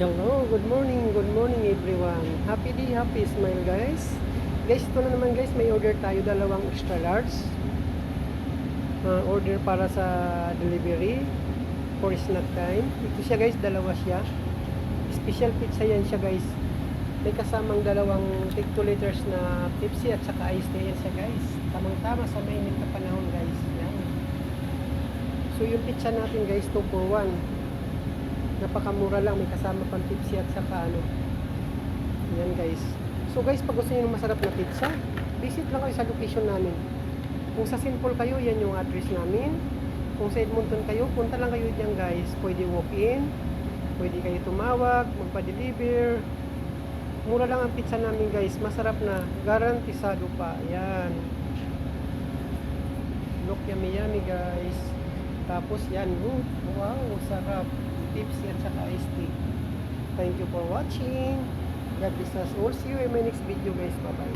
Hello, good morning everyone. Happy day, happy smile guys. Guys, ito na naman guys, may order tayo, dalawang extra large. Order para sa delivery for snack time. Ito siya guys, dalawa siya. Special pizza yan siya guys. May kasamang dalawang take 2 liters na Pepsi at saka iced tea yan siya guys. Tamang-tama sa mainit na panahon guys. Yan. So yung pizza natin guys, 2 for 1. Napakamura lang, may kasama pang Pepsi at saka ano. Yan guys. So guys, pag gusto niyo ng masarap na pizza, visit lang kayo sa location namin. Kung sa Simple kayo, yan yung address namin. Kung sa Edmonton kayo, punta lang kayo diyan guys. Pwede walk-in, pwede kayo tumawag, magpa-deliver. Mura lang ang pizza namin guys. Masarap na, garantisado pa. Yan. Look yummy yummy guys. Tapos yan, wow, sarap. Tips at saka iced tea. Thank you for watching. God bless us all. See you in my next video guys. Bye bye.